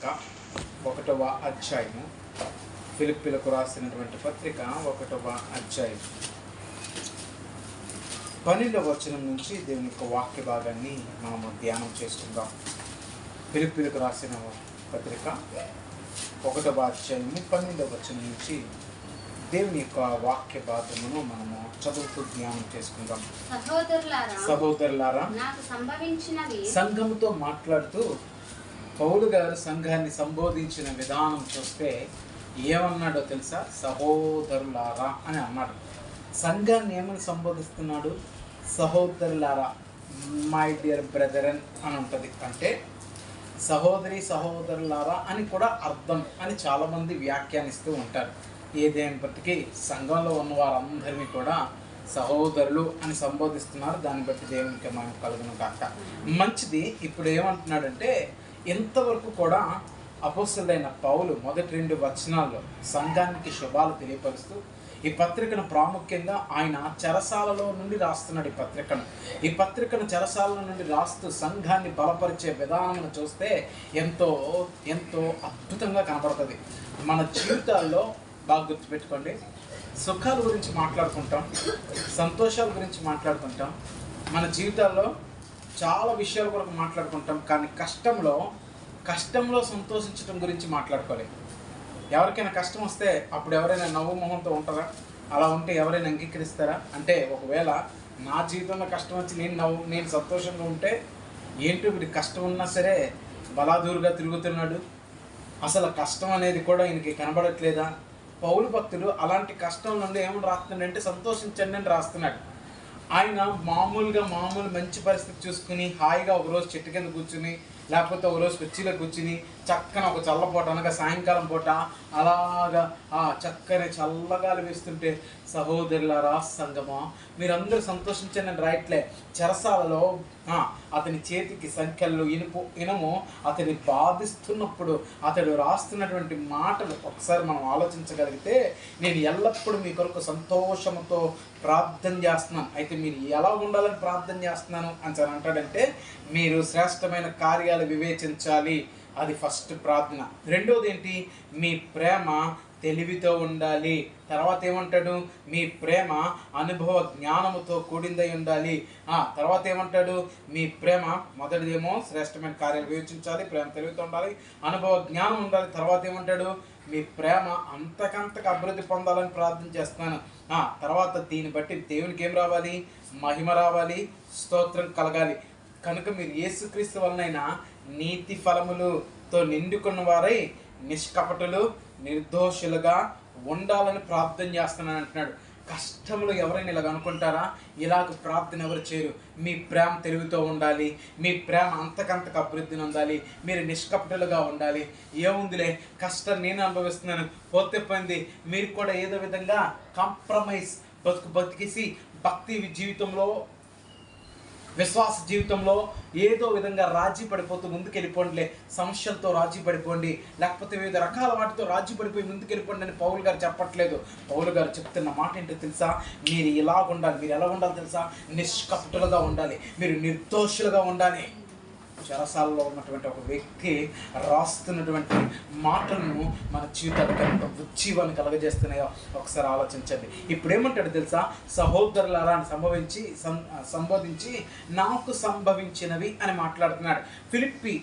పత్రిక 1వ అధ్యాయము, ఫిలిప్పీలకు రాసినటువంటి పత్రిక 1వ అధ్యాయం 12వ వచనం నుంచి దేవుని యొక్క వాక్య భాగాన్ని మనము ధ్యానం చేసుకుందాం. ఫిలిప్పీలకు రాసిన పత్రిక 1వ అధ్యాయము 12వ వచనం నుంచి దేవుని యొక్క వాక్య భాగమును మనము చదువుతూ జ్ఞానం చేసుకుందాం. సహోదరులారా, సంఘముతో మాట్లాడుతూ పౌలు గారు సంఘాన్ని సంబోధించిన విధానం చూస్తే ఏమన్నాడో తెలుసా? సహోదరులారా అని అన్నాడు. సంఘాన్ని ఏమని సంబోధిస్తున్నాడు? సహోదరులారా, మై డియర్ బ్రదరన్ అని ఉంటుంది. అంటే సహోదరి సహోదరులారా అని కూడా అర్థం అని చాలామంది వ్యాఖ్యానిస్తూ ఉంటారు. ఏదేపటికి సంఘంలో ఉన్న వారందరినీ కూడా సహోదరులు అని సంబోధిస్తున్నారు. దాన్ని బట్టి దేవునికి మనం కలుగును కాక. మంచిది. ఇప్పుడు ఏమంటున్నాడంటే, ఇంతవరకు కూడా అపోస్తలుడైన పౌలు మొదటి 2 వచనాల్లో సంఘానికి శుభాలు తెలియపరుస్తూ ఈ పత్రికను ప్రాముఖ్యంగా ఆయన చెరసాలలో నుండి రాస్తున్నాడు. ఈ పత్రికను చెరసాల నుండి రాస్తూ సంఘాన్ని బలపరిచే విధానం చూస్తే ఎంతో ఎంతో అద్భుతంగా కనపడుతుంది. మన జీవితాల్లో బాగా గుర్తుపెట్టుకోండి, సుఖాల గురించి మాట్లాడుకుంటాం, సంతోషాల గురించి మాట్లాడుకుంటాం, మన జీవితాల్లో చాలా విషయాల కొరకు మాట్లాడుకుంటాం. కానీ కష్టంలో సంతోషించడం గురించి మాట్లాడుకోలేదు. ఎవరికైనా కష్టం వస్తే అప్పుడు ఎవరైనా నవ్వు మొహంతో ఉంటారా? అలా ఉంటే ఎవరైనా అంగీకరిస్తారా? అంటే ఒకవేళ నా జీవితంలో కష్టం వచ్చి నేను సంతోషంగా ఉంటే ఏంటో వీడికి కష్టం ఉన్నా సరే బలాదూరుగా తిరుగుతున్నాడు, అసలు కష్టం అనేది కూడా ఈయనకి కనబడట్లేదా? పౌలు భక్తుడు అలాంటి కష్టం నుండి ఏమని రాస్తున్నాడంటే సంతోషించండి అని రాస్తున్నాడు. ఆయన మామూలు మంచి పరిస్థితి చూసుకుని హాయిగా ఒకరోజు చెట్టు కింద కూర్చుని, లేకపోతే ఒకరోజు కుర్చీలో కూర్చుని చక్కన ఒక చల్లపూట అనగా సాయంకాలం పూట అలాగా చక్కని చల్లగాలి వేస్తుంటే సహోదరులారా సంగమా మీరందరూ సంతోషించండి అని రాయట్లే. చెరసాలలో అతని చేతికి సంఖ్యలు ఇనము అతని బాధిస్తున్నప్పుడు అతడు రాస్తున్నటువంటి మాటలు ఒకసారి మనం ఆలోచించగలిగితే, నేను ఎల్లప్పుడూ మీ కొరకు సంతోషంతో ప్రార్థన చేస్తున్నాను. అయితే మీరు ఎలా ఉండాలని ప్రార్థన చేస్తున్నాను అని అంటాడంటే, మీరు శ్రేష్టమైన కార్యాలు వివేచించాలి. అది ఫస్ట్ ప్రార్థన. రెండోది ఏంటి? మీ ప్రేమ తెలివితో ఉండాలి. తర్వాత ఏమంటాడు? మీ ప్రేమ అనుభవ జ్ఞానముతో కూడిందై ఉండాలి. తర్వాత ఏమంటాడు? మీ ప్రేమ మొదటిదేమో శ్రేష్టమైన కార్యాలు వివేచించాలి, ప్రేమ తెలివితో ఉండాలి, అనుభవ జ్ఞానం ఉండాలి. తర్వాత ఏమంటాడు? మీ ప్రేమ అంతకంతకు అభివృద్ధి పొందాలని ప్రార్థన చేస్తున్నాను. తర్వాత దీన్ని బట్టి దేవునికి ఏం రావాలి? మహిమ రావాలి, స్తోత్రం కలగాలి. కనుక మీరు యేసుక్రీస్తు వలనైనా నీతి ఫలములతో నిండుకున్న వారై నిష్కపటులు నిర్దోషులుగా ఉండాలని ప్రార్థన చేస్తున్నాను అంటున్నాడు. కష్టములు ఎవరైనా ఇలాగ అనుకుంటారా? ఇలాగ ప్రార్థన ఎవరు చేయరు. మీ ప్రేమ తెలివితో ఉండాలి, మీ ప్రేమ అంతకంతకు అభివృద్ధిని ఉండాలి, మీరు నిష్కపటులుగా ఉండాలి. ఏముందిలే, కష్టం నేను అనుభవిస్తున్నాను, పోతే పోయింది. మీరు కూడా ఏదో విధంగా కాంప్రమైజ్ బతికేసి భక్తి జీవితంలో విశ్వాస జీవితంలో ఏదో విధంగా రాజీ పడిపోతూ ముందుకెళ్ళిపోండిలే. సమస్యలతో రాజీ పడిపోండి, లేకపోతే వివిధ రకాల వాటితో రాజీ పడిపోయి ముందుకెళ్ళిపోండి అని పౌలు గారు చెప్పట్లేదు. పౌలు గారు చెప్తున్న మాట ఏంటో తెలుసా? మీరు ఇలా ఉండాలి. మీరు ఎలా ఉండాలి తెలుసా? నిష్కపటులుగా ఉండాలి, మీరు నిర్దోషులుగా ఉండాలి. చెరసాలలో ఉన్నటువంటి ఒక వ్యక్తి రాస్తున్నటువంటి మాటలను మన జీవితాలకు ఎంత ఉజ్జీవాన్ని కలగజేస్తున్నాయో ఒకసారి ఆలోచించండి. ఇప్పుడు ఏమంటాడు తెలుసా? సహోదరులారా అని సంబోధించి నాకు సంభవించినవి అని మాట్లాడుతున్నాడు. ఫిలిప్పి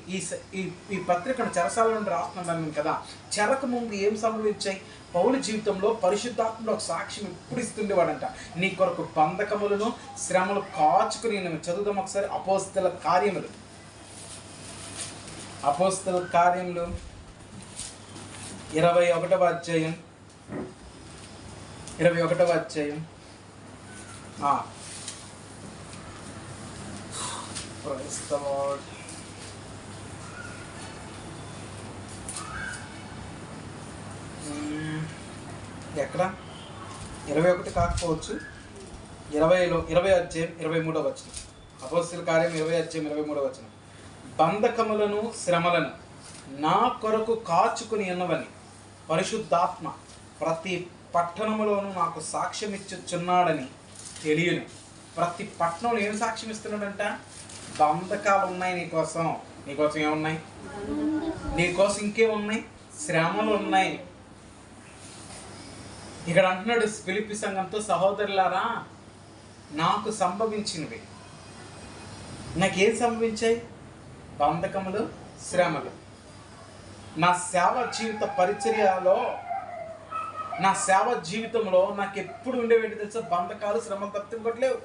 ఈ పత్రికను చెరసాల నుండి రాస్తున్నాను కదా. చెరకు ముందు ఏం సంభవించాయి? పౌలు జీవితంలో పరిశుద్ధాత్మలో ఒక సాక్ష్యం ఎప్పుడు ఇస్తుండేవాడంట. నీ కొరకు బంధకములను శ్రమలు కాచుకుని. చదువుదాం ఒకసారి. అపోస్తల కార్యములు 21వ అధ్యాయం 21వ అధ్యాయం ఎక్కడ 21 కాకపోవచ్చు, 20 అధ్యాయం 23వ వచనం. అపోస్తల కార్యం 20 అధ్యాయం 23వ వచనం. బంధకములను శ్రమలను నా కొరకు కాచుకుని ఉన్నవని పరిశుద్ధాత్మ ప్రతి పట్టణములోనూ నాకు సాక్ష్యం ఇచ్చుచున్నాడని తెలియను. ప్రతి పట్టణంలో ఏం సాక్ష్యం ఇస్తున్నాడంట? బంధకాలు ఉన్నాయి నీకోసం. ఏమున్నాయి? నీకోసం ఇంకేమున్నాయి? శ్రమలు ఉన్నాయి. ఇక్కడ అంటున్నాడు ఫిలిప్పి సంఘంతో, సహోదరులారా నాకు సంభవించినవి. నాకేం సంభవించాయి? బంధకములు, శ్రమలు. నా సేవ జీవిత పరిచర్యలో, నా సేవ జీవితంలో నాకు ఎప్పుడు ఉండేవేంటి తెలుసా? బంధకాలు, శ్రమలు తప్పితే ఇంకోటి లేవు.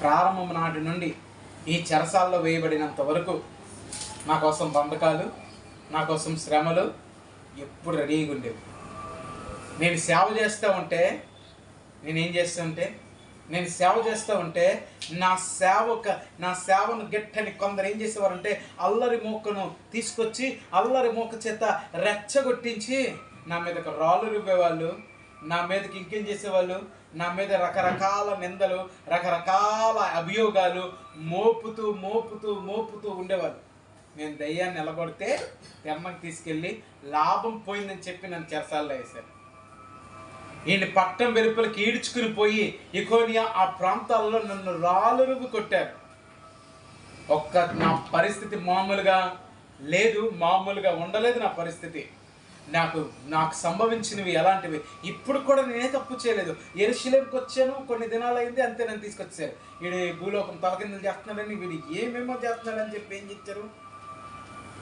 ప్రారంభం నాటి నుండి ఈ చెరసాల్లో వేయబడినంత వరకు నా కోసం బంధకాలు, నా కోసం శ్రమలు ఎప్పుడు రెడీగా ఉండేవి. నేను సేవ చేస్తూ ఉంటే, నేను సేవ చేస్తూ ఉంటే నా సేవను గెట్టని కొందరు ఏం చేసేవారంటే అల్లరి మూకను తీసుకొచ్చి అల్లరి మూక చేత రెచ్చగొట్టించి నా మీదకి రాళ్ళు రువ్వేవాళ్ళు, నా మీదకి ఇంకేం చేసేవాళ్ళు, నా మీద రకరకాల నిందలు, రకరకాల అభియోగాలు మోపుతూ మోపుతూ మోపుతూ ఉండేవాళ్ళు. నేను దయ్యాన్ని నిలబడితే తెమ్మకి తీసుకెళ్ళి లాభం పోయిందని చెప్పి నన్ను చెరసాల్లో వేశారు. ఈయన పట్టం వెలుపలికి ఈడ్చుకుని పోయి ఇకోనియా ఆ ప్రాంతాల్లో నన్ను రాళ్ళురువు కొట్టారు. నా పరిస్థితి మామూలుగా లేదు, మామూలుగా ఉండలేదు నా పరిస్థితి. నాకు సంభవించినవి ఎలాంటివి. ఇప్పుడు కూడా నేనే తప్పు చేయలేదు. యెరూషలేముకి వచ్చాను, కొన్ని దినాలు అయింది, అంతే నన్ను తీసుకొచ్చారు. వీడి భూలోకం తలకిందులు చేస్తున్నాడని, వీడు ఏమేమో చేస్తున్నాడని చెప్పి ఏం చేశారు?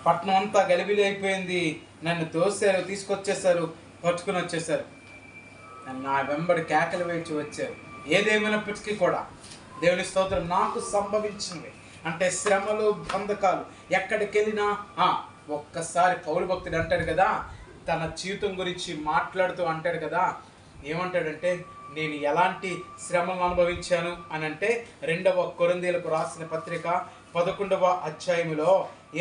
పట్టణం అంతా గలిబిలి అయిపోయింది. నన్ను తోసారు, తీసుకొచ్చేసారు, పట్టుకుని వచ్చేసారు. నా వెంబడి కేకలు వేచి వచ్చారు. ఏదేమైనప్పటికీ కూడా దేవుని స్తోత్రం, నాకు సంభవించినవి అంటే శ్రమలు, బంధకాలు. ఎక్కడికి వెళ్ళినా ఒక్కసారి పౌలు భక్తుడు అంటాడు కదా, తన జీవితం గురించి మాట్లాడుతూ అంటాడు కదా, ఏమంటాడంటే నేను ఎలాంటి శ్రమలను అనుభవించాను అని అంటే 2వ కొరింథీయులకు రాసిన పత్రిక 11వ అధ్యాయములో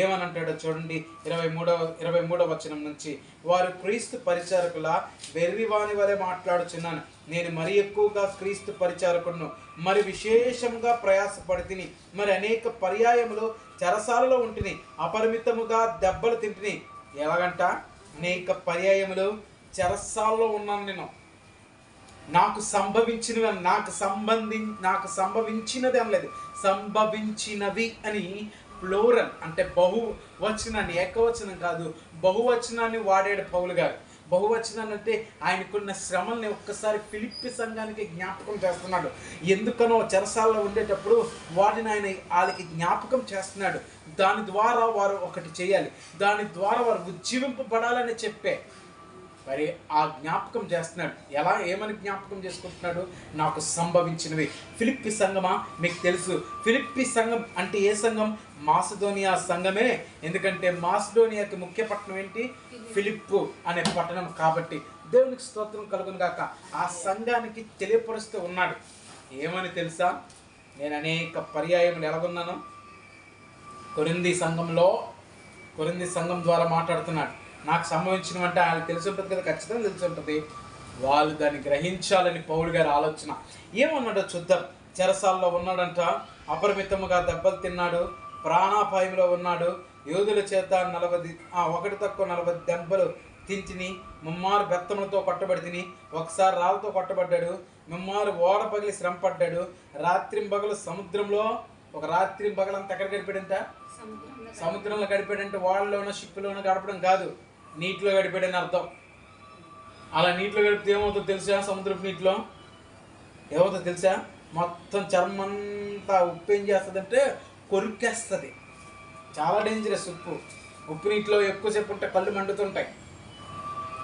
ఏమనంటాడో చూడండి. 23వ వచనం నుంచి, వారు క్రీస్తు పరిచారకుల వెర్రివాని వలె మాట్లాడుచున్నాను. నేను మరి ఎక్కువగా క్రీస్తు పరిచారకుడును, మరి విశేషంగా ప్రయాసపడి తిని, మరి అనేక పర్యాయములు చెరసాలలో ఉంటిని, అపరిమితముగా దెబ్బలు తింటిని. ఎలాగంట? అనేక పర్యాయములు చెరసాలలో ఉన్నాను నేను. నాకు సంభవించినది అనలేదు, సంభవించినవి అని ప్లూరల్ అంటే బహువచనాన్ని, ఏకవచనం కాదు, బహువచనాన్ని వాడాడు పౌలు గారు. బహువచనాన్ని అంటే ఆయనకున్న శ్రమల్ని ఒక్కసారి ఫిలిప్పి సంఘానికి జ్ఞాపకం చేస్తున్నాడు. ఎందుకనో చెరసాల్లో ఉండేటప్పుడు వాటిని ఆయన వాళ్ళకి జ్ఞాపకం చేస్తున్నాడు. దాని ద్వారా వారు ఒకటి చేయాలి, దాని ద్వారా వారు ఉజ్జీవింపబడాలని చెప్పే మరి ఆ జ్ఞాపకం చేస్తున్నాడు. ఏమని జ్ఞాపకం చేసుకుంటున్నాడు? నాకు సంభవించినవి. ఫిలిప్పి సంఘమా? మీకు తెలుసు ఫిలిప్పి సంఘం అంటే ఏ సంఘం? మాసిదోనియా సంఘమే. ఎందుకంటే మాసిదోనియాకి ముఖ్య పట్టణం ఏంటి? ఫిలిప్పు అనే పట్టణం. కాబట్టి దేవునికి స్తోత్రం కలుగును గాక. ఆ సంఘానికి తెలియపరుస్తూ ఉన్నాడు. ఏమని తెలుసా? నేను అనేక పర్యాయములు ఎలాగున్నాను? కొరింథీ సంఘం ద్వారా మాట్లాడుతున్నాడు. నాకు సంభవించినవంటే ఆయనకు తెలిసి ఉంటుంది కదా, ఖచ్చితంగా తెలిసి ఉంటుంది. వాళ్ళు దాన్ని గ్రహించాలని పౌలు గారి ఆలోచన. ఏమన్నాడో చూద్దాం. చెరసాల్లో ఉన్నాడంట, అపరిమితముగా దెబ్బలు తిన్నాడు, ప్రాణాపాయంలో ఉన్నాడు. యోధుల చేత 40 దెబ్బలు తిని, ముమ్మారు బెత్తములతో కొట్టబడి తిని, ఒకసారి రాళ్ళతో కొట్టబడ్డాడు, ముమ్మారు ఓడ పగిలి శ్రమ పడ్డాడు. రాత్రింబగలు సముద్రంలో, ఒక రాత్రింబగలంతా ఎక్కడ గడిపాడంట? సముద్రంలో గడిపాడంటే వాళ్ళలోనో షిప్లోనో గడపడం కాదు, నీటిలో గడిపాడని అర్థం. అలా నీటిలో గడిపితే ఏమవుతుందో తెలుసా? సముద్రపు నీటిలో ఏమవుతుందో తెలుసా? మొత్తం చర్మంతా ఉప్పు ఏం చేస్తుందంటే కొరికేస్తుంది. చాలా డేంజరస్ ఉప్పు నీటిలో ఎక్కువసేపు ఉంటే కళ్ళు మండుతుంటాయి.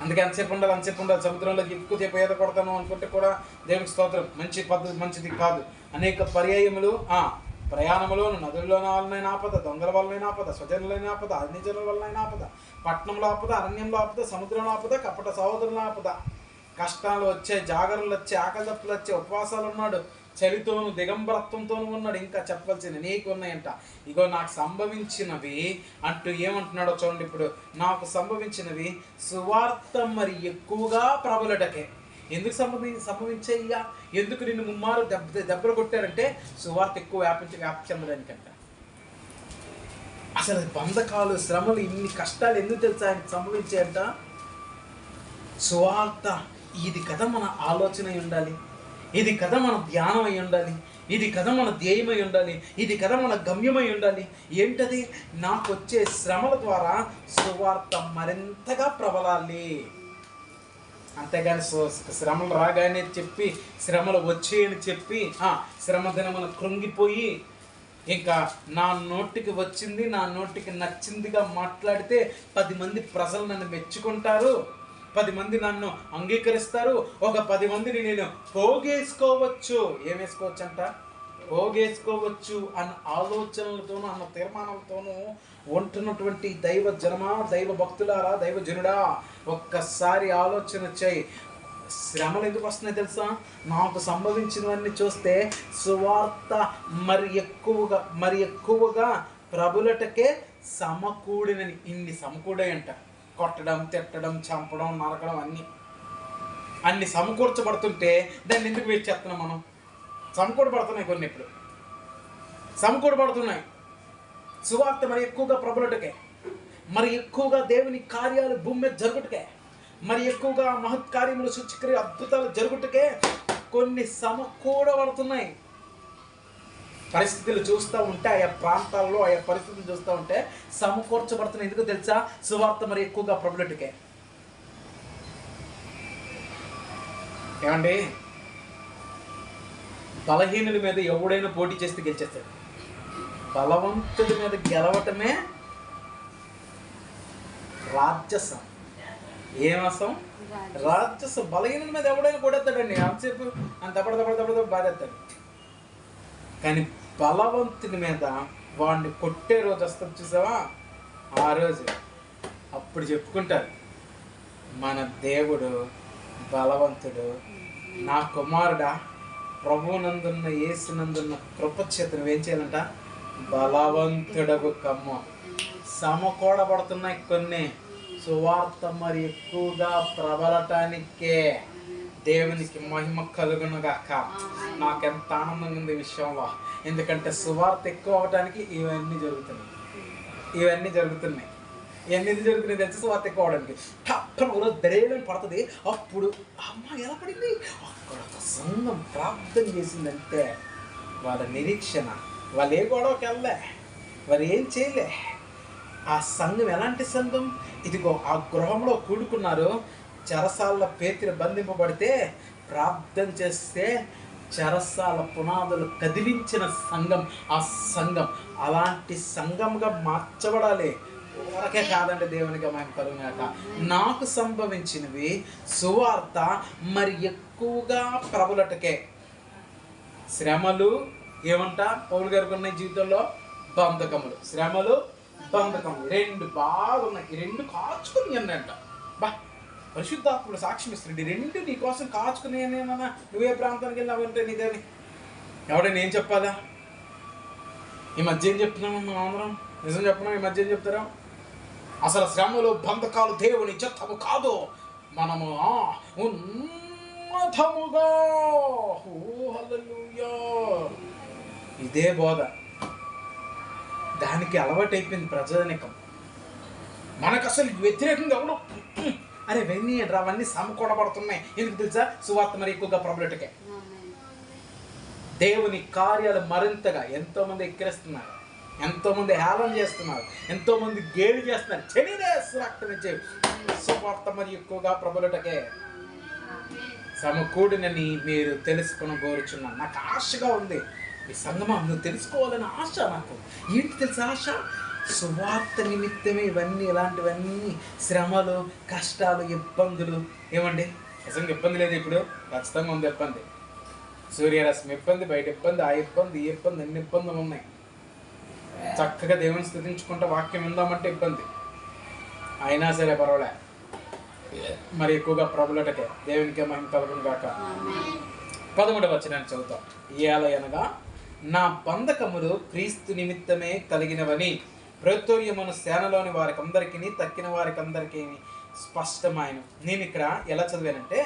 అందుకే అంతసేపు ఉండాలి. సముద్రంలో ఎక్కువసేపు ఈత కొడతాను అనుకుంటే కూడా దేవునికి స్తోత్రం, మంచి పద్ధతి, మంచిది కాదు. అనేక పర్యాయములు ప్రయాణములోను, నదుల వలనైనా ఆపద, దొంగల వలనైనా ఆపద, స్వజనులైన ఆపద, అన్యజనుల వలనైనా ఆపద, పట్టణంలో ఆపద, అరణ్యంలో ఆపద, సముద్రంలో ఆపద, కపట సహోదరుల ఆపద. కష్టాలు వచ్చాయి, జాగరణలు వచ్చాయి, ఆకలి దప్పులు వచ్చాయి, ఉపవాసాలు ఉన్నాడు, చలితోను దిగంబరత్వంతోనూ ఉన్నాడు. ఇంకా చెప్పవలసింది నీకు ఉన్నాయంట. ఇగో నాకు సంభవించినవి అంటూ ఏమంటున్నాడో చూడండి. ఇప్పుడు నాకు సంభవించినవి సువార్త మరి ఎక్కువగా ప్రబలటకే. ఎందుకు సంభవించాయ్యా? ఎందుకు నిన్ను ముమ్మారు దెబ్బలు కొట్టారంటే సువార్త ఎక్కువ వ్యాప్తి చెందడానికంట. అసలు బంధకాలు, శ్రమలు, ఇన్ని కష్టాలు ఎందుకు తెలుసా ఆయనకు సంభవించాయంట? సువార్త ఇది కదా మన ఆలోచన అయి ఉండాలి, ఇది కదా మన ధ్యానం అయి ఉండాలి, ఇది కదా మన ధ్యేయమై ఉండాలి, ఇది కదా మన గమ్యమై ఉండాలి. ఏంటది? నాకు వచ్చే శ్రమల ద్వారా సువార్త మరింతగా ప్రబలాలి. అంతేగాని శ్రమలు రాగానే చెప్పి, శ్రమలు వచ్చేయని చెప్పి శ్రమ దినమున కృంగిపోయి ఇంకా నా నోటికి వచ్చింది, నా నోటికి నచ్చిందిగా మాట్లాడితే 10 మంది ప్రజలు నన్ను మెచ్చుకుంటారు, 10 మంది నన్ను అంగీకరిస్తారు, ఒక 10 మందిని నేను పోగేసుకోవచ్చు. ఏం వేసుకోవచ్చు అంట? పోగేసుకోవచ్చు అన్న ఆలోచనలతోనూ అన్న తీర్మానాలతోనూ ఉంటున్నటువంటి దైవ జనమా, దైవ భక్తులారా, దైవ జనుడా, ఒక్కసారి ఆలోచన చేయి. శ్రమలు ఎందుకు వస్తున్నాయి తెలుసా? నాకు సంభవించినవన్నీ చూస్తే సువార్త మరి ఎక్కువగా ప్రబులటకే సమకూడినని. ఇన్ని సమకూడాయంట. కొట్టడం, తిట్టడం, చంపడం, నరకడం అన్ని సమకూర్చబడుతుంటే దాన్ని ఎందుకు వేచి చేస్తున్నాం మనం? సమకూడబడుతున్నాయి కొన్ని, ఇప్పుడు సమకూడబడుతున్నాయి. సువార్త మరి ఎక్కువగా ప్రబలుటకే, మరి ఎక్కువగా దేవుని కార్యాలు భూమి మీద జరుగుటకే, మరి ఎక్కువగా మహత్కార్యములు, సూచక్రియ, అద్భుతాలు జరుగుటకే కొన్ని సమకూడబడుతున్నాయి. పరిస్థితులు చూస్తూ ఉంటే, ఆయా ప్రాంతాల్లో ఆయా పరిస్థితులు చూస్తూ ఉంటే సమకూర్చబడుతున్నాయి. ఎందుకు తెలుసా? సువార్త మరి ఎక్కువగా ప్రబలుటకే. ఏమండి, బలహీనుల మీద ఎవడైనా పోటీ చేస్తే గెలిచేస్తాడు. బలవంతుడి మీద గెలవటమే రాజసం. ఏమసం? రాజసం. బలహీనుల మీద ఎవడైనా కొడేస్తాడండి. అంతసేపు అంత దపడ బాధేస్తాడు. కానీ బలవంతుని మీద వాడిని కొట్టే రోజు వస్తుంది చూసావా, ఆ రోజు అప్పుడు చెప్పుకుంటారు, మన దేవుడు బలవంతుడు, నా కుమారుడా ప్రభువునందున్న యేసునందున్న కృపచేతను ఏం చేయాలంట? బలవంతుడగు కమ్మ. సమకూడబడుతున్నాయి కొన్ని. సువార్త మరి ఎక్కువగా ప్రబలటానికే. దేవునికి మహిమ కలుగునుగాక. నాకెంత ఆనందంగా ఉంది ఈ విషయంలో. ఎందుకంటే సువార్త ఎక్కువ అవడానికి ఇవన్నీ జరుగుతున్నాయి. ఇవన్నీ జరుగుతున్నాయి తెలిసి సువార్త ఎక్కువ అవడానికి టప్పుడు ధైర్యం పడుతుంది. అప్పుడు అమ్మ ఎలా పడింది? అక్కడ ఒక సంఘం ప్రార్థన చేసిందంటే వాళ్ళ నిరీక్షణ, వాళ్ళు ఏ గొడవకి వెళ్ళలే, వాళ్ళు ఏం చేయలే. ఆ సంఘం ఎలాంటి సంఘం? ఇదిగో ఆ గృహంలో కూడుకున్నారు. చెరసాల పేతురు బంధింపబడితే ప్రార్థన చేస్తే చెరసాల పునాదులు కదిలించిన సంఘం ఆ సంఘం. అలాంటి సంఘంగా మార్చబడాలి. ఊరకే కాదండి, దేవునికి మహిమ కలుగుగాక. నాకు సంభవించినవి సువార్త మరి ఎక్కువగా ప్రబలటకే. శ్రమలు ఏమంట? పౌలు గారికి ఉన్న జీవితంలో బంధకములు, శ్రమలు, బంధకములు 2 బాగున్నాయి. ఈ 2 కాచుకుని అన్నంట. పరిశుద్ధాత్ముడు సాక్ష్యం ఇస్తుంది. 2 నీ కోసం కాచుకుని నేనన్నా. నువ్వే ప్రాంతానికి వెళ్ళావంటే నీదేని ఎవడైనా ఏం చెప్పాలా? ఈ మధ్య ఏం చెప్తున్నాము మనం అందరం? నిజం చెప్పినాం. ఈ మధ్య ఏం చెప్తారా? అసలు శ్రమలు, బంధకాలు దేవుని చిత్తము కాదు, మనము ఉన్నతముగా. హల్లెలూయా. ఇదే బోధ. దానికి అలవాటు అయిపోయింది ప్రజానికం. మనకు అసలు వ్యతిరేకంగా ఎవడో అరే వెన్నీ అవన్నీ సమకూడబడుతున్నాయి. ఎందుకు తెలుసా? సువార్త మరి ఎక్కువగా ప్రబలటకే. దేవుని కార్యాలు మరింతగా ఎంతోమంది ఎక్కిరిస్తున్నారు, ఎంతోమంది హేళన చేస్తున్నారు, ఎంతోమంది గేలి చేస్తున్నారు. చెడినే సువార్త మరి ఎక్కువగా ప్రబలటకే సమకూడినని మీరు తెలుసుకుని కోరుచున్నాను. నాకు ఆశగా ఉంది. ఈ సంగమా నువ్వు తెలుసుకోవాలని ఆశ నాకు. ఏంటి తెలుసా ఆశ? సువార్త నిమిత్తమే ఇవన్నీ, ఇలాంటివన్నీ శ్రమలు, కష్టాలు, ఇబ్బందులు. ఏమండి నిజంగా ఇబ్బంది లేదు ఇప్పుడు? ఖచ్చితంగా ఉంది ఇబ్బంది. సూర్యరశ్మి ఇబ్బంది, బయట ఇబ్బంది, ఆ ఇబ్బంది, ఈ ఇబ్బంది, అన్ని ఇబ్బందులు ఉన్నాయి. చక్కగా దేవుని స్తుతించుకుంటే వాక్యం విందామంటే ఇబ్బంది. అయినా సరే పర్వాలే, మరి ఎక్కువగా ప్రభులటకే. దేవునికే మహిమ కలుగును గాక. 13వ వచనాన్ని చదువుతాం. ఏలయనగా నా బంధకములు క్రీస్తు నిమిత్తమే కలిగినవని ప్రేతోర్యమును సేనలోని వారికి అందరికీ తక్కిన వారికి అందరికీ స్పష్టమైన. నేను ఇక్కడ ఎలా చదివానంటే,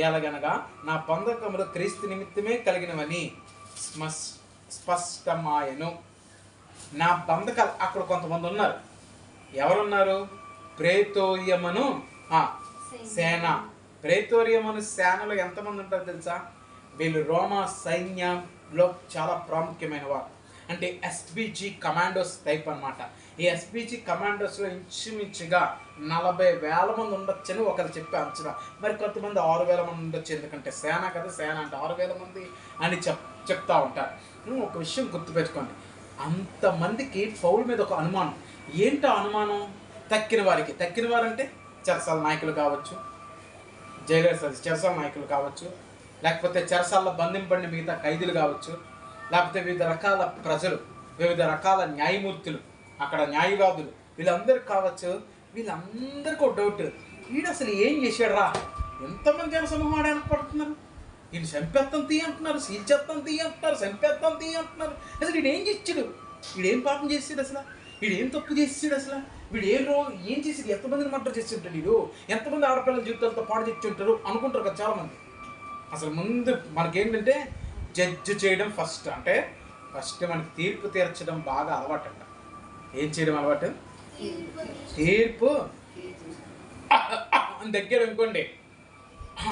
ఎలాగనగా నా బంధకములు క్రీస్తు నిమిత్తమే కలిగినవని స్పష్టమాయను. నా బంధకాలు అక్కడ కొంతమంది ఉన్నారు. ఎవరున్నారు? ప్రేతోర్యమును సేన. ప్రేతోర్యమును సేనలో ఎంతమంది ఉంటారు తెలుసా? వీళ్ళు రోమా సైన్యం లో చాలా ప్రాముఖ్యమైన వారు. అంటే ఎస్బీజీ కమాండోస్ టైప్ అనమాట. ఈ ఎస్బీజీ కమాండోస్లో ఇంచుమించుగా 40,000 మంది ఉండొచ్చని ఒకరు చెప్పే అంచనా. మరి కొంతమంది 6,000 మంది ఉండొచ్చు, ఎందుకంటే సేన కదా, సేన అంటే 6,000 మంది అని చెప్తా ఉంటారు. ఒక విషయం గుర్తుపెట్టుకోండి, అంతమందికి పౌలు మీద ఒక అనుమానం. ఏంటో అనుమానం? తక్కిన వారంటే చెరసాల నాయకులు కావచ్చు, చెరసాల నాయకులు కావచ్చు, లేకపోతే చెరసాల్లో బంధింపడిన మిగతా ఖైదీలు కావచ్చు, లేకపోతే వివిధ రకాల ప్రజలు, వివిధ రకాల న్యాయమూర్తులు, అక్కడ న్యాయవాదులు, వీళ్ళందరూ కావచ్చు. వీళ్ళందరికీ ఒక డౌట్, వీడు అసలు ఏం చేశాడు రా, ఎంతమంది జనసమూహం ఆడడానికి పడుతున్నారు, వీళ్ళు చంపేత్తం తీ అంటున్నారు, సీల్చేత్తం తీ అంటున్నారు, చంపేత్తం తీ అంటున్నారు. అసలు వీడు ఏం చేసాడు, వీడేం పాపం చేసాడు, అసలు వీడేం తప్పు చేసాడు, అసలు వీడు ఏం చేసి ఎంతమందిని మర్డర్ చేసి ఉంటాడు, వీడు ఎంతమంది ఆడపిల్లల జీవితాలతో పాడు తెచ్చి ఉంటారు అనుకుంటారు కదా చాలామంది. అసలు ముందు మనకేంటంటే జడ్జి చేయడం ఫస్ట్, అంటే ఫస్ట్ మనకి తీర్పు తీర్చడం బాగా అలవాటు అంట. ఏం చేయడం అలవాటు? తీర్పు దగ్గర అనుకోండి,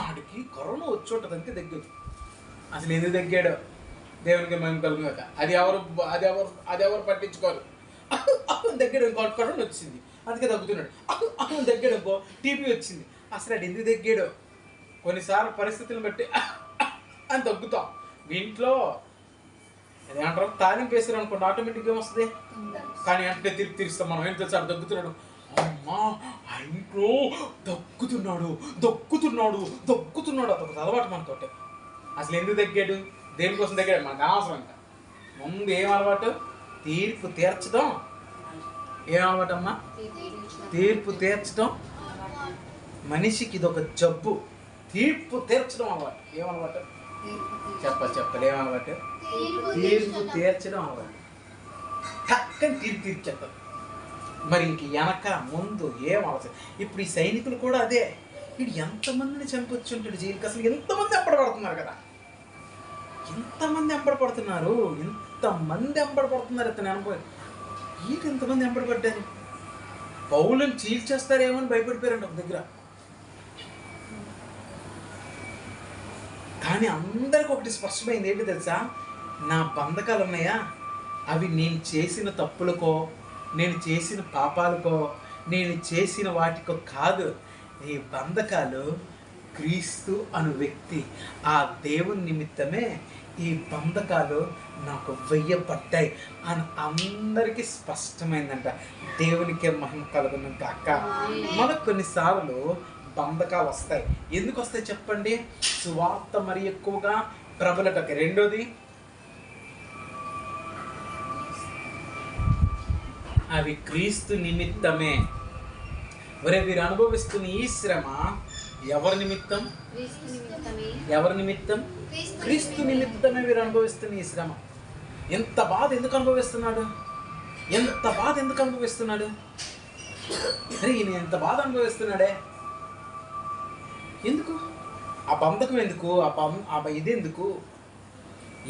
ఆడికి కరోనా వచ్చి ఉంటుంది అంతే దగ్గర. అసలు ఎందుకు దగ్గాడు, దేవునికి మేము కలుగుక, అది ఎవరు పట్టించుకోరు. దగ్గర ఇంకో కరోనా వచ్చింది అందుకే తగ్గుతున్నాడు, దగ్గర ఇంకో టీబీ వచ్చింది, అసలు అది ఎందుకు దగ్గాడు? కొన్నిసార్లు పరిస్థితులను బట్టి అని తగ్గుతాం. ఇంట్లో ఏమంటారు, తాలింపు వేసారు అనుకోండి, ఆటోమేటిక్గా ఏమొస్తుంది, కానీ అంటే తీర్పు తీరుస్తాం మనం. ఏం తెలుసు, దగ్గుతున్నాడు, అమ్మా ఇంట్లో దగ్గుతున్నాడు అదొక అలవాటు మనతోటి. అసలు ఎందుకు తగ్గాడు, దేనికోసం తగ్గాడు మనకు అనవసరం. ఇంకా ముందు ఏం అలవాటు? తీర్పు తీర్చడం. ఏం అలవాటు అమ్మా? తీర్పు తీర్చడం. మనిషికి ఇదొక జబ్బు, తీర్పు తీర్చడం అలవాటు. ఏమలవాటు? చెప్పలే ఏమలవాటు? తీర్పు తీర్చడం అలవాటు. చక్కని తీర్పు తీర్చేద్దాం. మరి ఇంక వెనక ముందు ఏం అవసరం? ఇప్పుడు ఈ సైనికులు కూడా అదే, వీడు ఎంతమందిని చంపొచ్చుంటాడు జైలుకి, అసలు ఎంతమంది ఎంబడపడుతున్నారు కదా, ఎంతమంది ఎంబడపడుతున్నారు ఇతను అనుభవం. వీటి ఎంతమంది ఎంబడపడ్డారు, పౌలను చీల్చేస్తారేమో అని భయపడిపోయారంట ఒక దగ్గర. కానీ అందరికి ఒకటి స్పష్టమైంది, ఏంటి తెలుసా? నా బంధకాలు ఉన్నాయా, అవి నేను చేసిన తప్పులకో, నేను చేసిన పాపాలకో, నేను చేసిన వాటికో కాదు. ఈ బంధకాలు క్రీస్తు అను వ్యక్తి, ఆ దేవుని నిమిత్తమే ఈ బంధకాలు నాకు వెయ్యబడ్డాయి అని అందరికీ స్పష్టమైందంట. దేవునికే మహిమ కలుగును గాక. మనకు కొన్నిసార్లు బంధకాలు వస్తాయి. ఎందుకు వస్తాయి చెప్పండి? సువార్త మరి ఎక్కువగా ప్రబలటకి. రెండోది, అవి క్రీస్తు నిమిత్తమే. ఒరే, వీరు అనుభవిస్తున్న ఈ శ్రమ ఎవరి నిమిత్తం? క్రీస్తు నిమిత్తమే వీరు అనుభవిస్తున్న ఈ శ్రమ. ఎంత బాధ ఎందుకు అనుభవిస్తున్నాడు? అరే, ఈయన ఎంత బాధ అనుభవిస్తున్నాడే, ఎందుకు? ఆ బంధకం ఎందుకు? ఇదెందుకు?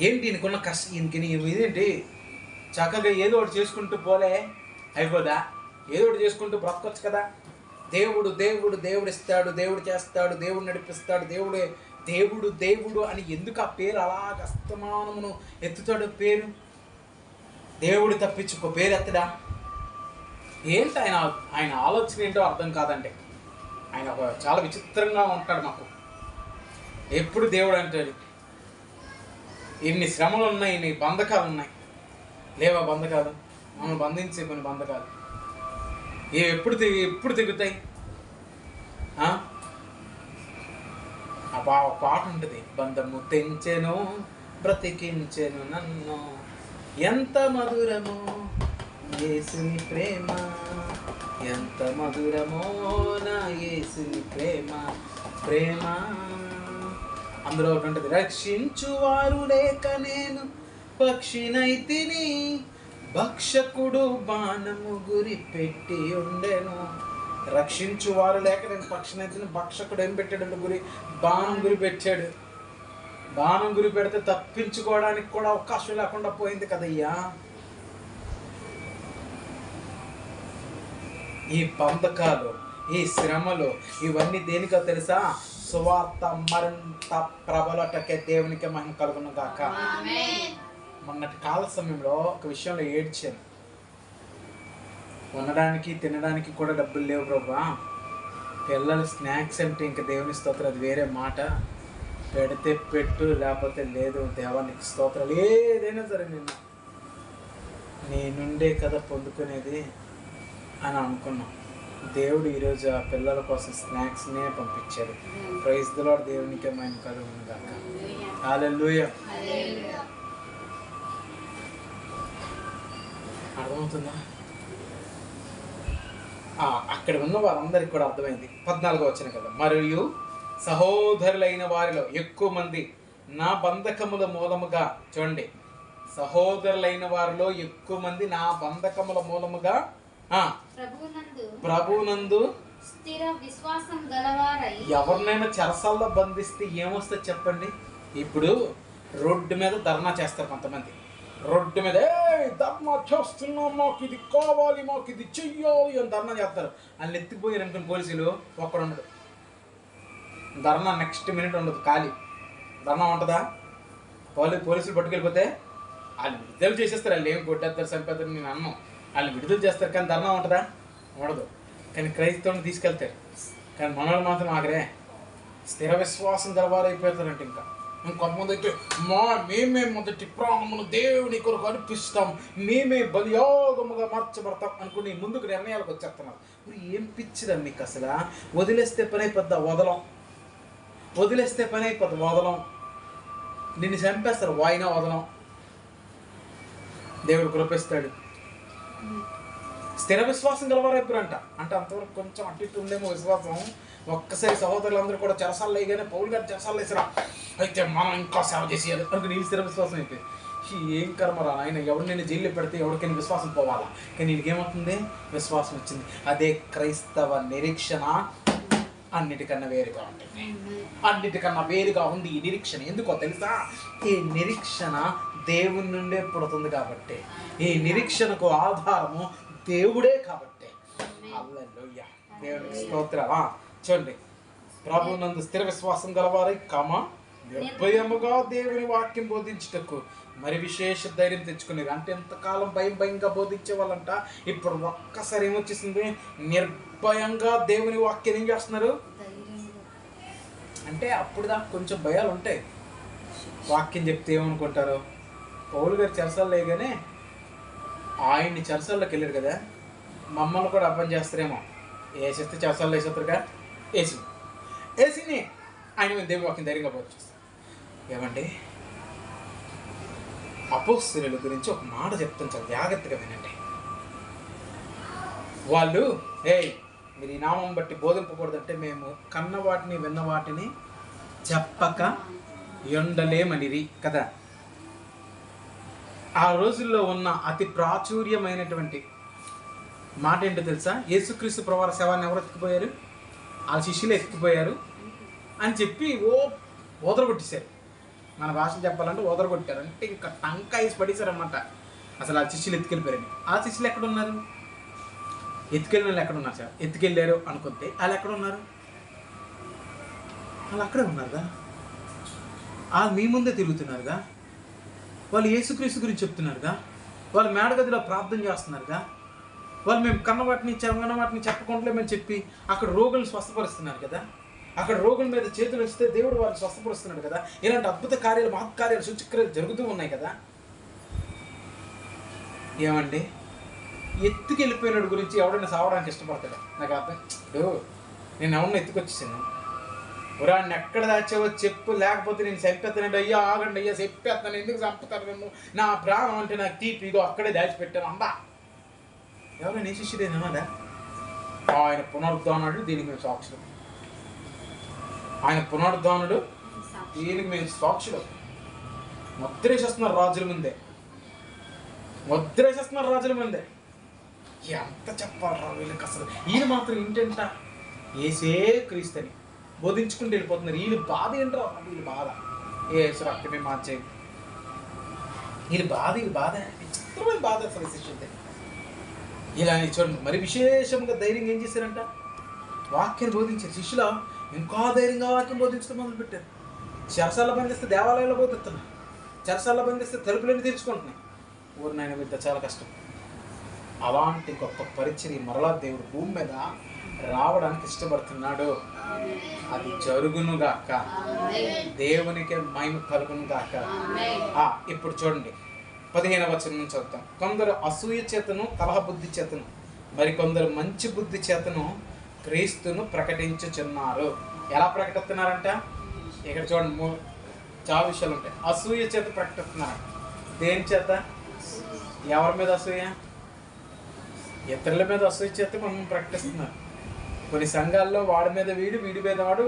ఏంటి ఈయనకున్న కష్టం? ఇదేంటి? చక్కగా ఏదో ఒకటి చేసుకుంటూ పోలే అయిపోదా? ఏదో ఒకటి చేసుకుంటూ బ్రతకొచ్చు కదా. దేవుడు ఇస్తాడు, దేవుడు చేస్తాడు, దేవుడు నడిపిస్తాడు, దేవుడు అని ఎందుకు ఆ పేరు అలాగ అస్తమానమును ఎత్తుతాడు? పేరు దేవుడు తప్పించుకో పేరు ఎత్తడా? ఏంటి ఆయన ఆలోచన ఏంటో అర్థం కాదండి. ఆయన చాలా విచిత్రంగా ఉంటాడు. మాకు ఎప్పుడు దేవుడు అంటాడు, ఇన్ని శ్రమలు ఉన్నాయి, ఇన్ని బంధకాలు ఉన్నాయి. లేవా బంధకాలు? మనం బంధించే కొన్ని బంధకాలు ఎప్పుడు తెగుతాయి? ఆ పాట ఉంటుంది, బంధము తెంచెను బ్రతికించెను నన్ను, ఎంత మధురమో యేసుని ప్రేమ, ఎంత మధురమో నా యేసుని ప్రేమ. అందులో ఒకటి ఉంటుంది, రక్షించువారు లేక నేను పక్షినైతిని, భక్షకుడు బాణము గురి పెట్టి ఉండెను. రక్షించువారు లేక నేను పక్షినైతిని, భక్షకుడు ఏం పెట్టాడు? బాణం గురి పెట్టాడు. బాణం గురి పెడితే తప్పించుకోవడానికి కూడా అవకాశం లేకుండా పోయింది కదయ్యా. ఈ బంధకాలు, ఈ శ్రమలు, ఇవన్నీ దేనికో తెలుసా? సువార్త మరింత ప్రబలటకే దేవునికి మహిమ కలుగును గాక. మొన్నటి కాల సమయంలో ఒక విషయంలో ఏడ్చాను. ఉండడానికి తినడానికి కూడా డబ్బులు లేవు ప్రభా. పిల్లలు స్నాక్స్ అంటే ఇంకా దేవుని స్తోత్రం, అది వేరే మాట. పెడితే పెట్టు, లేకపోతే లేదు. దేవానికి స్తోత్రాలు. ఏదైనా సరే నేనుండే కదా పొందుకునేది అని అనుకున్నాం. దేవుడు ఈరోజు ఆ పిల్లల కోసం స్నాక్స్నే పంపించాడు. Praise the Lord. దేవునికే మహిమ కలుగును గాక. హల్లెలూయా. అర్థమవుతుందా? అక్కడ ఉన్న వారందరికి కూడా అర్థమైంది. 14వ వచనం కదా, మరియు సహోదరులైన వారిలో ఎక్కువ మంది నా బంధకముల మూలముగా, చూడండి, సహోదరులైన వారిలో ఎక్కువ మంది నా బంధకముల మూలముగా ప్రభువునందు స్థిర విశ్వాసం గలవారై. ఎవరినైనా చెరసాల్లో బంధిస్తే ఏమొస్తుంది చెప్పండి? ఇప్పుడు రోడ్డు మీద ధర్నా చేస్తారు కొంతమంది. రోడ్డు మీద ధర్నా చేస్తున్నాం, మాకు ఇది కావాలి, మాకు ఇది చెయ్యాలి అని ధర్నా చేస్తారు. వాళ్ళు ఎత్తిపోయారు అనుకుని పోలీసులు ఒక్కడు ఉండదు. ధర్నా నెక్స్ట్ మినిట్ ఉండదు, ఖాళీ. ధర్నా ఉంటుందా? పోలీసులు పట్టుకెళ్ళిపోతే వాళ్ళు విడుదల చేసేస్తారు. వాళ్ళు ఏం కొట్టేస్తారు, చంపేస్తారు, నేను అన్నాం. వాళ్ళు విడుదల చేస్తారు, కానీ ధర్నా ఉంటుందా? ఉండదు. కానీ క్రైస్తవుని తీసుకెళ్తారు. కానీ మనోళ్ళు మాత్రం ఆగరే, స్థిర విశ్వాసం గలవారైపోతారంటే. ఇంకా కొంతమంది అయితే మేమే మొదటి ప్రాణమును దేవుని కొరకు అర్పిస్తాం, మేమే బలియాగముగా మార్చబడతాం అనుకుని ముందుకు నిర్ణయాలకు వచ్చేస్తున్నారు. ఏం పిచ్చిదా మీకు అసలు? వదిలేస్తే పని అయిపోద్దా? వదిలేస్తే పని అయిపోద్ది. వదలం. నిన్ను చంపేస్తారు, వాయినా వదలం. దేవుడు కృపిస్తాడు. స్థిర విశ్వాసం గలవారైపోయారంట. అంటే అంతవరకు కొంచెం అటు ఇటు ఉండేమో విశ్వాసం. ఒక్కసారి సహోదరులందరూ కూడా చెరసాలు వేయగానే పౌలు గారు చెరసాలు వేసారా, అయితే మనం ఇంకా సేవ చేసేయాలి అనుకు నీ స్థిర విశ్వాసం అయిపోయింది. ఏం కర్మరా ఆయన, ఎవరు నేను జైల్లో పెడితే ఎవరికైనా విశ్వాసం పోవాలా? కానీ నీకేమవుతుంది? విశ్వాసం వచ్చింది. అదే క్రైస్తవ నిరీక్షణ. అన్నిటికన్నా వేరుగా ఉంటుంది. అన్నిటికన్నా వేరుగా ఉంది ఈ నిరీక్షణ. ఎందుకో తెలుసా? ఈ నిరీక్షణ దేవుని నుండే పుడుతుంది కాబట్టి, ఈ నిరీక్షణకు ఆధారము దేవుడే కాబట్టి. హల్లెలూయా. దేవునికి స్తోత్రం. చూడండి, ప్రభువునందు స్థిర విశ్వాసం గలవారై నిర్భయముగా దేవుని వాక్యం బోధించుటకు మరి విశేష ధైర్యం తెచ్చుకునేది. అంటే ఎంతకాలం భయంగా బోధించే వాళ్ళంట, ఇప్పుడు ఒక్కసారి ఏమొచ్చేసింది? నిర్భయంగా దేవుని వాక్యం ఏం చేస్తున్నారు అంటే. అప్పుడు దాకా కొంచెం భయాలు ఉంటాయి. వాక్యం చెప్తే ఏమనుకుంటారు? పౌలు గారు చెరసాలు లేగానే ఆయన్ని చెరసాల్లోకి వెళ్ళారు కదా, మమ్మల్ని కూడా అర్థం చేస్తారేమో. వేసేస్తే చెరసాల్లో వేసేస్తారుగా, వేసిని ఆయన మేము దేవుని వాక్యం ధైర్యంగా బోధిస్తాం. ఏమండి, అపోస్తలుల గురించి ఒక మాట చెప్తాను, చాలా జాగ్రత్తగా వినండి. వాళ్ళు మీరు ఈ నామం బట్టి బోధింపకూడదంటే మేము కన్న వాటిని విన్న వాటిని చెప్పక ఉండలేమనిరి కదా. ఆ రోజుల్లో ఉన్న అతి ప్రాచుర్యమైనటువంటి మాట ఏంటో తెలుసా? యేసుక్రీస్తు ప్రభువార శవాన్ని ఎవరు ఎత్తుకుపోయారు? ఆ శిష్యులు ఎత్తుకుపోయారు అని చెప్పి ఓదరగొట్టేశారు. మన భాష చెప్పాలంటే ఓదరగొట్టారు. అంటే ఇంకా టంకా వేసి పడేశారన్నమాట. అసలు ఆ శిష్యులు ఎత్తుకెళ్ళిపోయారని. ఆ శిష్యులు ఎక్కడున్నారు? ఎత్తుకెళ్ళిన వాళ్ళు ఎక్కడున్నారు సార్? ఎత్తుకెళ్ళారు అనుకుంటే వాళ్ళు ఎక్కడున్నారు? వాళ్ళు అక్కడే ఉన్నారుగా. వాళ్ళు మీ ముందే తిరుగుతున్నారుగా. వాళ్ళు యేసుక్రీస్తు గురించి చెప్తున్నారుగా. వాళ్ళు మేడగదిలో ప్రార్థన చేస్తున్నారుగా. వాళ్ళు మేము కన్నవాటిని వాటిని చెప్పకుంటలేమని చెప్పి అక్కడ రోగులను స్వస్థపరుస్తున్నారు కదా. అక్కడ రోగుల మీద చేతులు వస్తే దేవుడు వారిని స్వస్థపరుస్తున్నాడు కదా. ఇలాంటి అద్భుత కార్యాలు, మహత్కార్యాలు, సూచక్రియలు జరుగుతూ ఉన్నాయి కదా. ఏమండి, ఎత్తుకెళ్ళిపోయినాడు గురించి ఎవడైనా సావడానికి ఇష్టపడతాడు? నాకు అర్థం. నేను ఎవరిని ఎత్తుకొచ్చేసాను, పురాన్ని ఎక్కడ దాచావో చెప్పు, లేకపోతే నేను చంపేస్తానండి. అయ్యా ఆగండి అయ్యా, చెప్పేస్తాను, ఎందుకు చంపుతాను నన్ను, నా ప్రాణం అంటే నాకు తీపి, ఇగో అక్కడే దాచిపెట్టాను అందా. ఎవరైనా ఏ శిష్యుడైనా అన్నదా? ఆయన పునరుద్ధానుడు, దీనికి మేము సాక్షులు. ఆయన పునరుద్ధానుడు, దీనికి మేము సాక్షులు. ముద్రేసేస్తున్నారు రాజుల ముందే, ముద్రేసేస్తున్నారు రాజుల ముందే. ఎంత చెప్పాలరా వీళ్ళకి అసలు. ఈయన మాత్రం ఇంటెంట ఏసే క్రీస్తుని బోధించుకుంటూ వెళ్ళిపోతున్నారు. వీళ్ళు బాధ ఏంటో, వీళ్ళు బాధ ఏసు రక్తమే మార్చేది. వీళ్ళు బాధ విచిత్రమైన బాధ అసలు శిష్యులే. ఇలా చూడండి, మరి విశేషంగా ధైర్యంగా ఏం చేశారంట? వాక్యాన్ని బోధించారు. శిష్యుల ఇంకా ధైర్యంగా వాక్యం బోధించడం మొదలుపెట్టారు. చెరసాల్లో బంధిస్తే దేవాలయంలో బోధిస్తున్నారు, చెరసాల్లో బంధిస్తే తలుపులన్నీ తీర్చుకుంటున్నాయి. ఊరు నాయన బిడ్డ చాలా కష్టం. అలాంటి గొప్ప పరిచర్య మరలా దేవుడు భూమి మీద రావడానికి ఇష్టపడుతున్నాడు. అది జరుగునుగాక, దేవునికి మహిమ కలుగునుగాక. ఇప్పుడు చూడండి 15వ వచనం నుంచి చదువుతాం. కొందరు అసూయ చేతను కలహ బుద్ధి చేతను మరి కొందరు మంచి బుద్ధి చేతను క్రీస్తును ప్రకటించుచున్నారు. ఎలా ప్రకటిస్తున్నారంట? ఇక్కడ చూడండి, చాలా విషయాలు ఉంటాయి. అసూయ చేత ప్రకటిస్తున్నారు. దేని చేత? ఎవరి మీద అసూయ? ఇతరుల మీద అసూయ చేత మనం ప్రకటిస్తున్నారు. కొన్ని సంఘాల్లో వాడి మీద వీడు, వీడి మీద వాడు,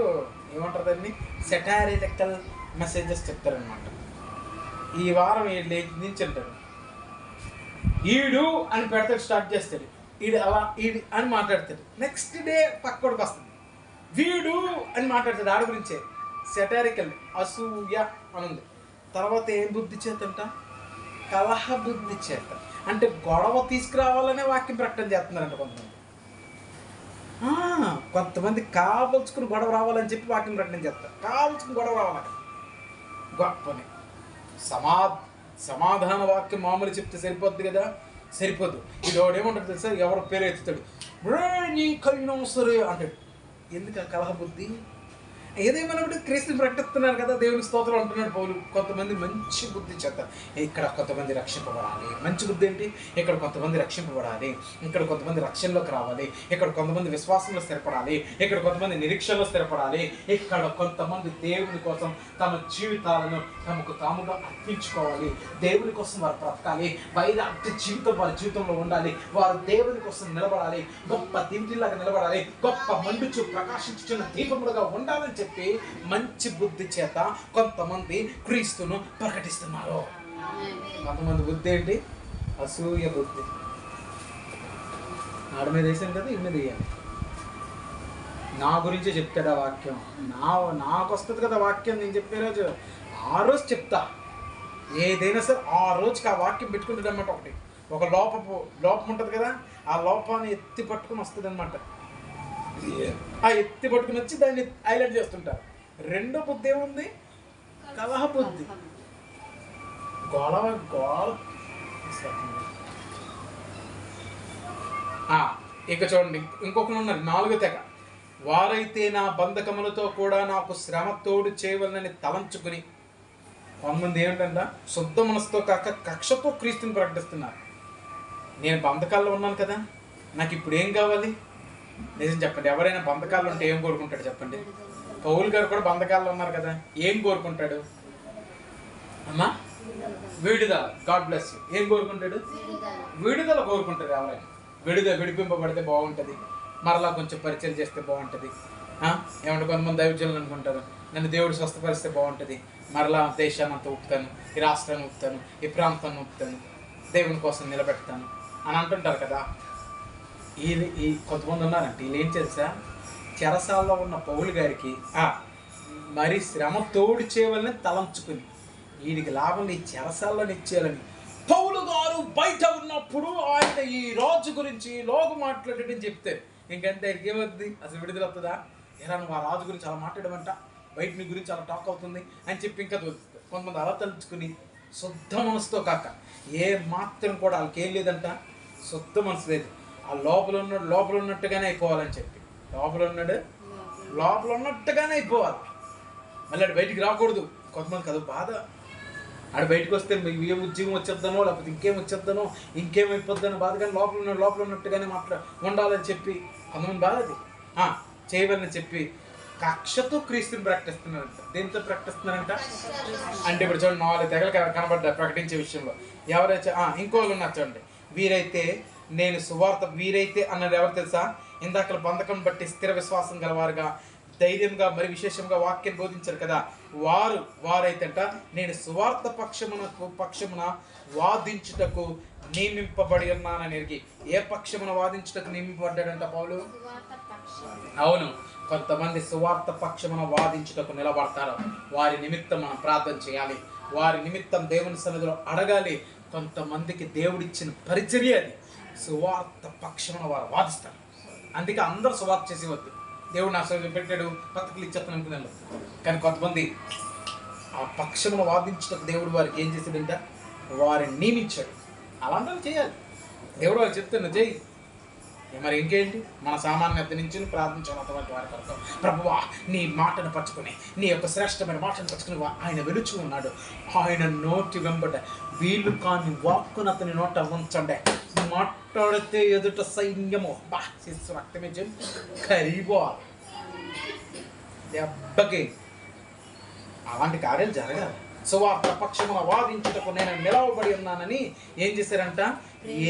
ఏమంటారు దాన్ని, సెటారిటికల్ మెసేజెస్ చెప్తారనమాట. ఈ వారం వీళ్ళు నుంచి అంటారు, ఈడు అని పెడతాడు, స్టార్ట్ చేస్తాడు, ఈడు అలా ఈడు అని మాట్లాడతాడు. నెక్స్ట్ డే పక్కోడికి వస్తుంది, వీడు అని మాట్లాడతాడు. ఆడ గురించే సెటారికల్ అసూయ అని ఉంది. తర్వాత ఏం బుద్ధి చేత అంట? కలహ బుద్ధి చేత. అంటే గొడవ తీసుకురావాలనే వాక్యం ప్రకటన చేస్తున్నారంట కొంతమంది. కొంతమంది కావల్చుకుని గొడవ రావాలని చెప్పి వాక్యం ప్రకటన చేస్తారు. కావల్చుకుని గొడవ రావాలని గొప్పని సమాధాన వాక్యం మామూలు చెప్తే సరిపోద్ది కదా? సరిపోద్దు. ఇది ఏమంటాడు తెలుసా? ఎవరు పేరు ఎత్తుతాడు, నీ కలిగిన సరే అంటాడు. ఎందుకు ఆ కలహ బుద్ధి? ఏదేమన్నప్పుడు క్రీస్తుని ప్రకటిస్తున్నారు కదా, దేవుని స్తోత్రం అంటున్నాడు పౌలు. కొంతమంది మంచి బుద్ధి చేత ఇక్కడ కొంతమంది రక్షింపబడాలి. మంచి బుద్ధి ఏంటి? ఇక్కడ కొంతమంది రక్షింపబడాలి, ఇక్కడ కొంతమంది రక్షణలోకి రావాలి, ఇక్కడ కొంతమంది విశ్వాసంలో స్థిరపడాలి, ఇక్కడ కొంతమంది నిరీక్షణలో స్థిరపడాలి, ఇక్కడ కొంతమంది దేవుని కోసం తమ జీవితాలను తమకు తాముగా అర్పించుకోవాలి, దేవుని కోసం వారు బ్రతకాలి, వైరాగ్య జీవితం వారి జీవితంలో ఉండాలి, వారు దేవుని కోసం నిలబడాలి, గొప్ప దింటిలాగా నిలబడాలి, గొప్ప మండుచు ప్రకాశించుచున్న దీపములుగా ఉండాలని చెప్పి మంచి బుద్ధి చేత కొంతమంది క్రీస్తును ప్రకటిస్తున్నారు. కొంతమంది బుద్ధి ఏంటి? అసూయ బుద్ధి. ఆడ మీద వేసాను కదా, ఇవి మీద వేయాలి. నా గురించే చెప్తాడు ఆ వాక్యం, నాకు వస్తుంది కదా వాక్యం. నేను చెప్పే రోజు ఆ రోజు చెప్తా. ఏదైనా సరే ఆ రోజుకి ఆ వాక్యం పెట్టుకుంటుంది అనమాట. ఒక లోపం ఉంటుంది కదా, ఆ లోపాన్ని ఎత్తి పట్టుకుని వస్తుంది అనమాట. ఆ ఎత్తి పట్టుకుని వచ్చి దాన్ని హైలైట్ చేస్తుంటారు. రెండో బుద్ధి ఏముంది? కలహ బుద్ధి. గొడవ ఇక చూడండి, ఇంకొకరు ఉన్నారు, 4వ తెగ. వారైతే నా బంధకములతో కూడా నాకు శ్రమ తోడు చేయవలనని తలంచుకుని. కొంతమంది ఏమిటంట, శుద్ధ మనసుతో కాక కక్షతో క్రీస్తుని ప్రకటిస్తున్నారు. నేను బంధకాల్లో ఉన్నాను కదా, నాకు ఇప్పుడు ఏం కావాలి? నిజం చెప్పండి, ఎవరైనా బంధకాల్లో ఉంటే ఏం కోరుకుంటాడు చెప్పండి? పౌలు గారు కూడా బంధకాల్లో ఉన్నారు కదా, ఏం కోరుకుంటాడు అమ్మా? విడుదల. God bless you. ఏం కోరుకుంటాడు? విడుదల కోరుకుంటాడు. ఎవరైనా విడిపింపబడితే బాగుంటుంది, మరలా కొంచెం పరిచయం చేస్తే బాగుంటుంది. ఏమంటే కొంతమంది దైవజనులు అనుకుంటారు, నన్ను దేవుడు స్వస్థపరిస్తే బాగుంటుంది, మరలా దేశాన్ని అంతా ఊపుతాను, ఈ రాష్ట్రాన్ని ఊపుతాను, ఈ ప్రాంతాన్ని ఊపుతాను, దేవుని కోసం నిలబెడతాను అని అంటుంటారు కదా. ఈ కొంతమంది ఉన్నారంటే వీళ్ళు ఏం తెలుసా? చెరసాల్లో ఉన్న పౌలు గారికి మరి శ్రమ తోడు చేయవాలని తలంచుకుని, వీడికి లాభం ఈ చెరసాల్లో ఇచ్చేయాలని. పౌలు గారు బయట ఉన్నప్పుడు ఆయన ఈ రాజు గురించి లోగు మాట్లాడేటని చెప్తే ఇంకంటే ఆయనకి ఏమవుతుంది? అసలు విడుదల వస్తుందా? ఎలా నువ్వు ఆ రాజు గురించి అలా మాట్లాడమంట, బయట నీ గురించి అలా టాక్ అవుతుంది అని చెప్పి ఇంకా కొంతమంది అలా తలుచుకుని శుద్ధ మనసుతో కాక, ఏ మాత్రం కూడా వాళ్ళకి ఏం లేదంట, శుద్ధ మనసు లేదు. ఆ లోపల ఉన్నట్టుగానే అయిపోవాలని చెప్పి, లోపల ఉన్నట్టుగానే అయిపోవాలి. మళ్ళీ ఆడు బయటికి రాకూడదు. కొంతమందికి అది బాధ. ఆడు బయటకు వస్తే ఏ ఉద్యోగం వచ్చేద్దానో, లేకపోతే ఇంకేం వచ్చేద్దానో, ఇంకేమైపోద్దానో బాధ. కానీ లోపల ఉన్నట్టుగానే ఉండాలని చెప్పి కొంతమంది బాధ. అది చేయవలని చెప్పి కక్షతో క్రీస్తుని ప్రకటిస్తున్నారంట. దేంతో ప్రకటిస్తున్నారంట అంటే ఇప్పుడు చూడండి, 4 తెగలు కనబడ్డా ప్రకటించే విషయంలో. ఎవరైతే ఇంకోళ్ళు ఉన్నారు చూడండి, వీరైతే అన్నది ఎవరు తెలుసా? ఇందాక బంధకం బట్టి స్థిర విశ్వాసం గలవారుగా, ధైర్యంగా, మరి విశేషంగా వాక్యం బోధించారు కదా, వారైతే నేను సువార్త పక్షమున వాదించుటకు నియమింపబడి ఉన్నానని ఎరిగి. ఏ పక్షమున వాదించుటకు నియమింపబడ్డాడంట పౌలు? అవును, కొంతమంది సువార్త పక్షమున వాదించుటకు నిలబడతారు. వారి నిమిత్తం మనం ప్రార్థన చేయాలి, వారి నిమిత్తం దేవుని సన్నిధిలో అడగాలి. కొంతమందికి దేవుడిచ్చిన పరిచర్య అది. సువార్త పక్షమున వారు వాదిస్తారు. అందుకే అందరూ సువార్త చేసి వద్దు. దేవుడు నా సైజు పెట్టాడు పక్కకి ఇచ్చేస్తాను అనుకున్నాను. కానీ కొంతమంది ఆ పక్షమును వాదించటకు దేవుడు వారికి ఏం చేశాడంట, వారిని నియమించాడు. అలాంటి చేయాలి. దేవుడు వారికి చెప్తున్నా చేయి. మరి ఇంకేంటి, మన సామాన్యత నుంచి ప్రార్థించాలంతటి వారి కొరకు. ప్రభువా నీ మాటను పట్టుకుని, నీ యొక్క శ్రేష్టమైన మాటను పట్టుకుని ఆయన వెలుచు ఉన్నాడు. ఆయన నోటి వెంబట వీళ్ళు కాని వాక్కును అతని నోట ఉంచండి. మాట్లాడితే ఎదుట సైన్యము శిస్సు రక్తమే కరిగిపోవాలి దెబ్బకి. అలాంటి కార్యాలు జరగాలి. సువార్త పక్షమున వాదించుటకు నేను నిలవబడి ఉన్నానని ఏం చేశారంట,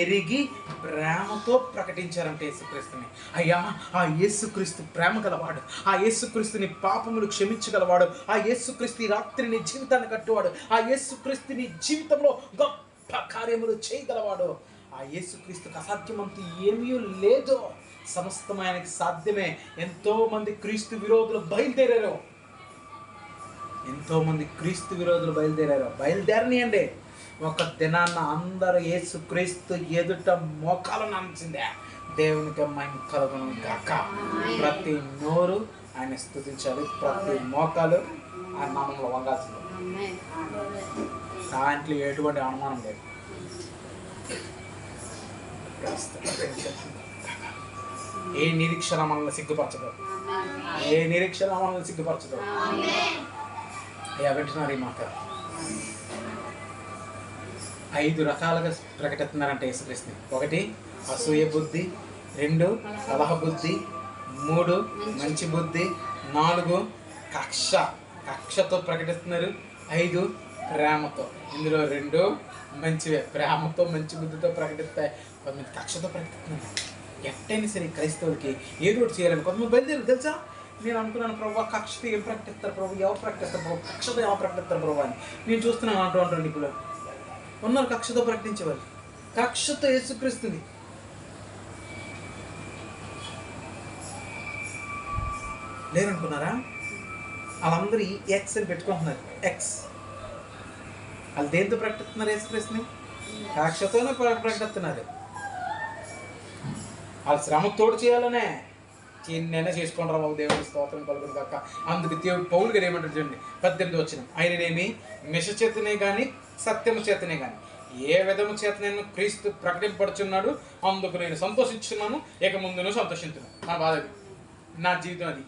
ఎరిగి ప్రేమతో ప్రకటించారంట యేసుక్రీస్తుని. అయ్యా ఆ యేసుక్రీస్తు ప్రేమ గలవాడు, ఆ యేసుక్రీస్తుని పాపములు క్షమించగలవాడు, ఆ యేసుక్రీస్తు రాత్రిని జీవితాన్ని కట్టువాడు, ఆ యేసుక్రీస్తుని జీవితంలో గొప్ప కార్యములు చేయగలవాడు. ఆ యేసుక్రీస్తుకు అసాధ్యమంటూ ఏమీ లేదు, సమస్తం ఆయనకి సాధ్యమే. ఎంతోమంది క్రీస్తు విరోధులు బయలుదేరారు, ఎంతోమంది క్రీస్తు విరోధులు బయలుదేరనియండి. ఒక దినాన్న అందరూ యేసుక్రీస్తు ఎదుట మోకాలు నమ్మించిందే. దేవునికి మహిమ కలుగును గాక. ప్రతి నోరు ఆయన స్తుతించాలి, ప్రతి మోకాలు ఆయన నామంలో వంగాల్సింది. దాంట్లో ఎటువంటి అనుమానం లేదు. ఏ నిరీక్షణ మనల్ని సిగ్గుపరచదు, ఏ నిరీక్షణ మనల్ని సిగ్గుపరచదు. అయ్యా వింటున్నారు ఈ మాట. 5 రకాలుగా ప్రకటిస్తున్నారంటే యేసుక్రీస్తుని. 1 అసూయ బుద్ధి, 2 కలహ బుద్ధి, 3 మంచి బుద్ధి, 4 కక్షతో ప్రకటిస్తున్నారు, 5 ప్రేమతో. ఇందులో 2 మంచివే, ప్రేమతో మంచి బుద్ధితో ప్రకటిస్తాయి. కొంతమంది కక్షతో ప్రకటిస్తున్నారు. ఎట్టయినా సరే క్రైస్తవులకి ఏదో ఒకటి చేయాలని కొంతమంది బయలుదేరి తెలుసా. నేను అనుకున్నాను ప్రభు కక్షతో ఏం ప్రకటిస్తారు ప్రభు, ఎవరు ప్రకటిస్తారు ప్రభు, కక్షతో ఎవరు ప్రకటిస్తారు ప్రభు అని నేను చూస్తున్నాను. అంటూ ఇప్పుడు ఉన్నారు కక్షతో ప్రకటించేవాళ్ళు. కక్షతో యేసుక్రీస్తుని లేరనుకున్నారా? వాళ్ళందరూ ఎక్స్ అని పెట్టుకుంటున్నారు. ఎక్స్ వాళ్ళు దేంతో ప్రకటిస్తున్నారు యేసుక్రీస్తుని? కక్షతోనే ప్రకటిస్తున్నారు. వాళ్ళు శ్రమ తోడు చేయాలనే చిన్నైనా చేసుకుంటారు బాబు, దేవుడి స్తోత్రం కలుగును కాక. అందుకు పౌలు గారు ఏమంటారు చూడండి, 18 వచనం, ఆయననేమి మిష చేతనే కానీ సత్యము చేతనే కానీ ఏ విధము చేత నేను క్రీస్తు ప్రకటింపడుచున్నాడు, అందుకు నేను సంతోషించున్నాను, ఇక ముందును సంతోషించున్నాను. నా బాధ అది, నా జీవితం అది.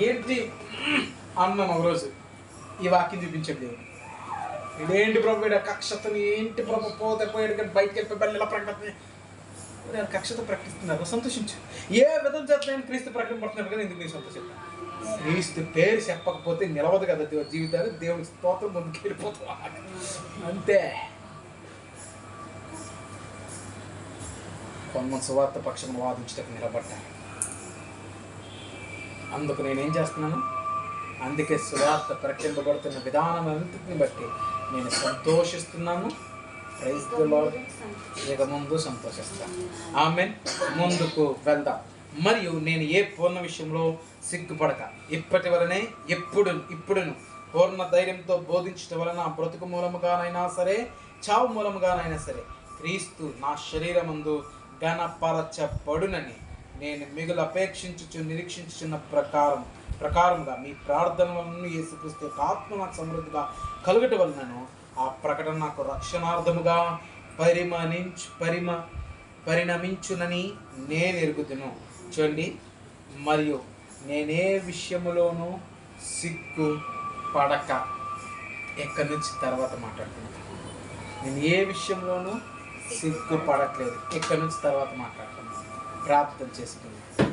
ఏంటి అన్నాను ఒకరోజు ఈ వాక్యం చూపించాడు దేవుడు. ఇదేంటి ప్రభు కక్షతని ఏంటి ప్రభు పోతే పోయాడు కానీ బయటకు వెళ్ళిపోయి బల్లి ఇలా ప్రకటన కక్షతో ప్రకటిస్తున్నారు, సంతోషించు. ఏ విధం చేత నేను క్రీస్తు ప్రకటింపడుతున్నాడు కదా, ఎందుకు నేను సంతోషిస్తాను. క్రీస్తు పేరు చెప్పకపోతే నిలవదు కదా జీవితాలు. దేవుని స్తోత్రం ముందుకు వెళ్ళిపోతాం అంతే. కొంతమంది సువార్త పక్షం వాదించడానికి నిలబడ్డాను. అందుకు నేనేం చేస్తున్నాను, అందుకే సువార్త ప్రకటింపబడుతున్న విధానం అంతటిని బట్టి నేను సంతోషిస్తున్నాను. Praise the Lord. ఇక ముందు సంతోషిస్తాను. ఆమేన్. ముందుకు వెళ్దాం. మరియు నేను ఏ పూర్ణ విషయంలో సిగ్గుపడక ఇప్పటి వలనే ఇప్పుడును పూర్ణ ధైర్యంతో బోధించడం వలన బ్రతుకు మూలముగానైనా సరే చావు మూలముగానైనా సరే క్రీస్తు నా శరీరమందు ఘనపరచబడునని నేను మిగులు నిరీక్షించుచున్న ప్రకారంగా మీ ప్రార్థనలను యేసుక్రీస్తు ఆత్మ నాకు సమృద్ధిగా కలుగట వలనను ఆ ప్రకటన నాకు రక్షణార్థముగా పరిణమించునని నేను ఎరుగుదును. చూడండి, మరియు నేనే విషయములోనూ సిగ్గుపడక, ఎక్కడి నుంచి తర్వాత మాట్లాడుతున్నాను. నేను ఏ విషయంలోనూ సిగ్గుపడట్లేదు, ఎక్కడి నుంచి తర్వాత మాట్లాడుతున్నాను. ప్రార్థన చేసుకున్నాను.